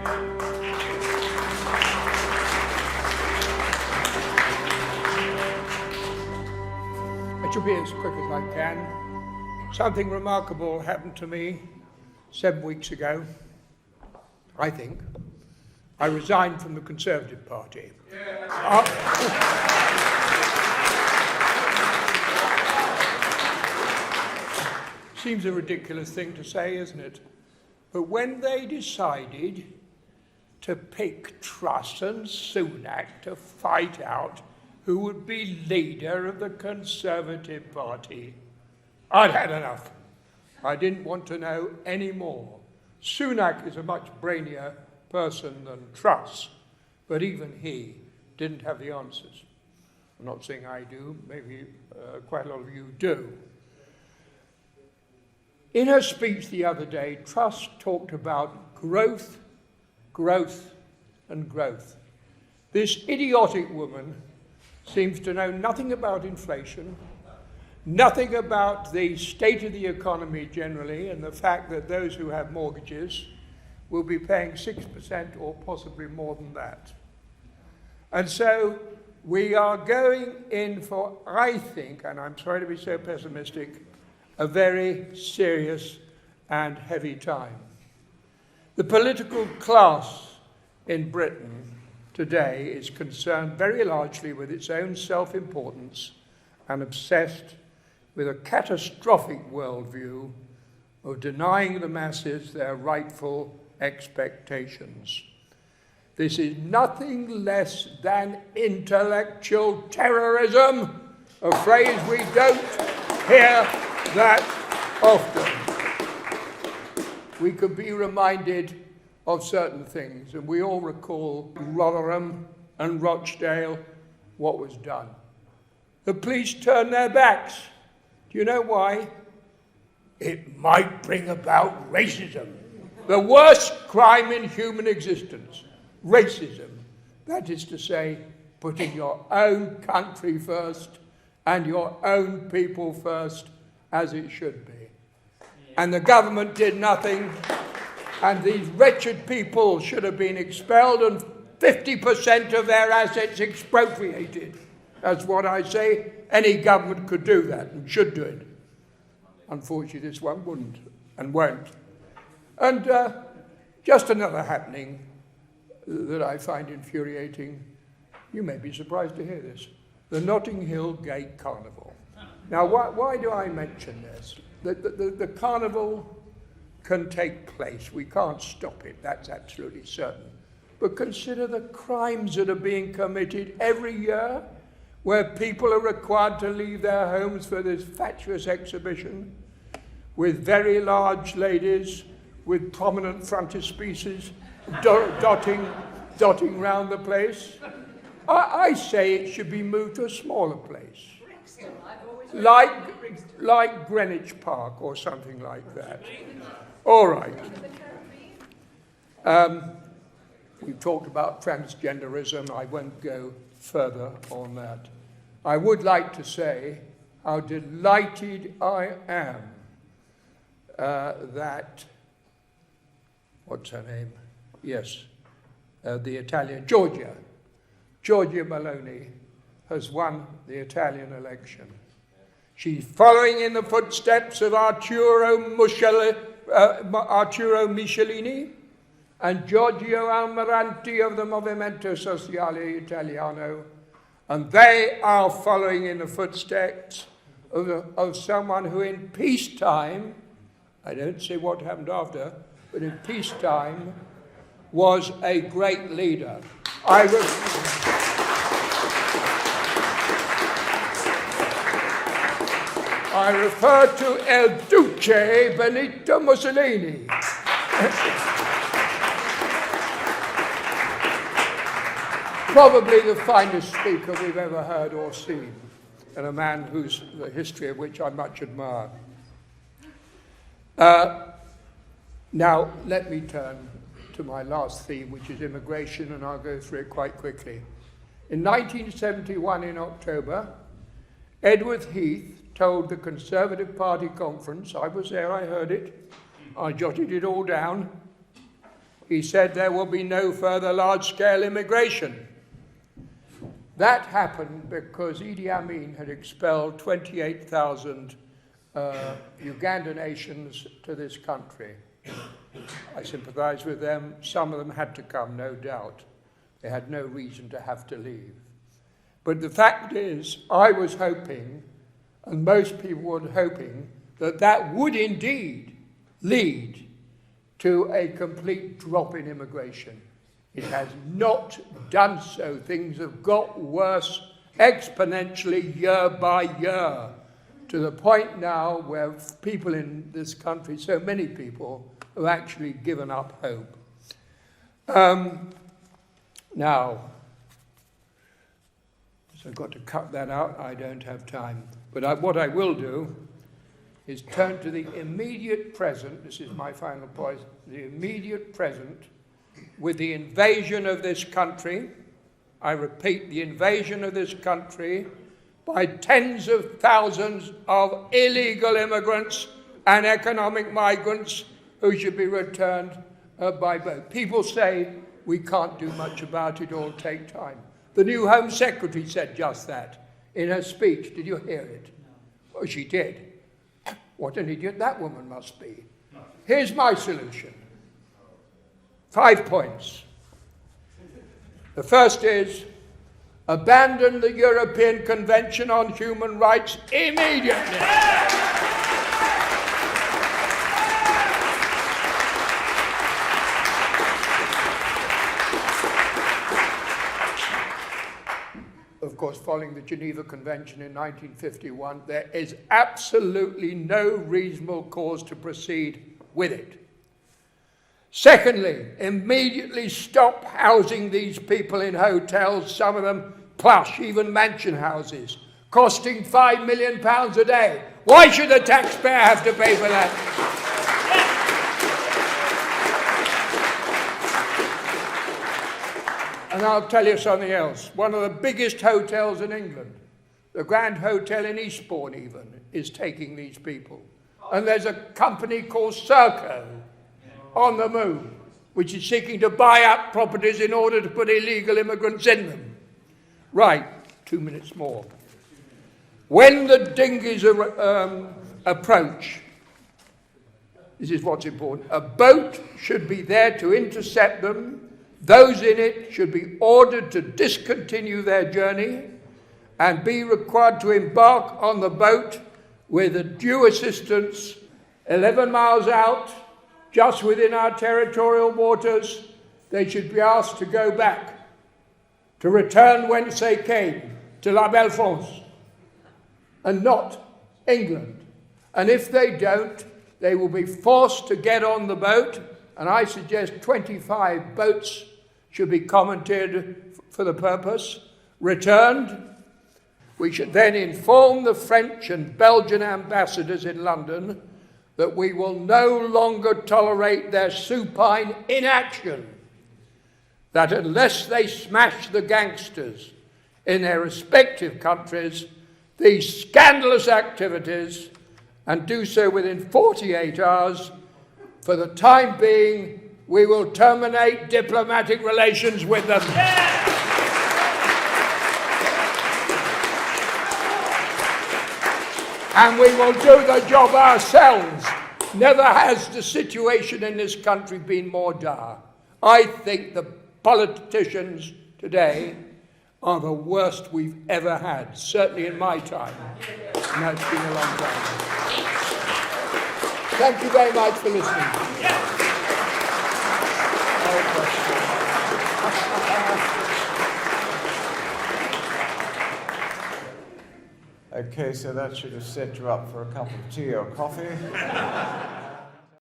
I shall be as quick as I can. Something remarkable happened to me 7 weeks ago, I think. I resigned from the Conservative Party. Seems a ridiculous thing to say, isn't it? But when they decided to pick Truss and Sunak to fight out who would be leader of the Conservative Party, I'd had enough. I didn't want to know any more. Sunak is a much brainier person than Truss, but even he didn't have the answers. I'm not saying I do, maybe quite a lot of you do. In her speech the other day, Truss talked about growth, growth, and growth. This idiotic woman seems to know nothing about inflation, nothing about the state of the economy generally, and the fact that those who have mortgages will be paying 6% or possibly more than that. And so we are going in for, I think, and I'm sorry to be so pessimistic, a very serious and heavy time. The political class in Britain today is concerned very largely with its own self-importance and obsessed with a catastrophic worldview of denying the masses their rightful expectations. This is nothing less than intellectual terrorism, a phrase we don't hear that often. We could be reminded of certain things, and we all recall Rotherham and Rochdale, what was done. The police turned their backs. Do you know why? It might bring about racism. The worst crime in human existence, racism. That is to say, putting your own country first and your own people first, as it should be. And the government did nothing, and these wretched people should have been expelled and 50% of their assets expropriated. That's what I say. Any government could do that and should do it. Unfortunately, this one wouldn't and won't. And just another happening that I find infuriating. You may be surprised to hear this. The Notting Hill Gate Carnival. Now, why do I mention this? The carnival can take place. We can't stop it. That's absolutely certain. But consider the crimes that are being committed every year, where people are required to leave their homes for this fatuous exhibition, with very large ladies with prominent frontispieces dotting round the place. I say it should be moved to a smaller place, like Greenwich Park or something like that. All right. We've talked about transgenderism. I won't go further on that. I would like to say how delighted I am that, what's her name? Yes, the Italian, Giorgia Meloni has won the Italian election. She's following in the footsteps of Arturo Michelini and Giorgio Almiranti of the Movimento Sociale Italiano, and they are following in the footsteps of someone who in peacetime, I don't say what happened after, but in peacetime was a great leader. I refer to El Duce Benito Mussolini. Probably the finest speaker we've ever heard or seen, and a man the history of which I much admire. Now, let me turn to my last theme, which is immigration, and I'll go through it quite quickly. In 1971, in October, Edward Heath told the Conservative Party conference, I was there, I heard it, I jotted it all down. he said there will be no further large-scale immigration. That happened because Idi Amin had expelled 28,000 Ugandan nations to this country. I sympathize with them. Some of them had to come, no doubt. They had no reason to have to leave. But the fact is, I was hoping, and most people were hoping, that that would indeed lead to a complete drop in immigration. It has not done so. Things have got worse exponentially year by year, to the point now where people in this country, so many people, have actually given up hope. Now, so I've got to cut that out. I don't have time. But what I will do is turn to the immediate present. This is my final point. The immediate present with the invasion of this country. I repeat, the invasion of this country by tens of thousands of illegal immigrants and economic migrants who should be returned by boat. People say we can't do much about it, it'll take time. The new Home Secretary said just that in her speech. Did you hear it? No. Oh, she did. What an idiot that woman must be. No. Here's my solution. 5 points. The first is, abandon the European Convention on Human Rights immediately. Of course, following the Geneva Convention in 1951, there is absolutely no reasonable cause to proceed with it. Secondly, immediately stop housing these people in hotels, some of them plush, even mansion houses, costing £5 million a day. Why should the taxpayer have to pay for that? And I'll tell you something else. One of the biggest hotels in England, the Grand Hotel in Eastbourne even, is taking these people. And there's a company called Serco on the move, which is seeking to buy up properties in order to put illegal immigrants in them. Right, 2 minutes more. When the dinghies approach, this is what's important, a boat should be there to intercept them. Those in it should be ordered to discontinue their journey and be required to embark on the boat with a due assistance 11 miles out, just within our territorial waters. They should be asked to go back, to return whence they came, to La Belle France, and not England. And if they don't, they will be forced to get on the boat, and I suggest 25 boats should be commandeered for the purpose, returned. We should then inform the French and Belgian ambassadors in London that we will no longer tolerate their supine inaction, that unless they smash the gangsters in their respective countries, these scandalous activities, and do so within 48 hours, for the time being, we will terminate diplomatic relations with them. And we will do the job ourselves. Never has the situation in this country been more dire. I think the politicians today are the worst we've ever had, certainly in my time. And that's been a long time. Thank you very much for listening. Okay, so that should have set you up for a cup of tea or coffee.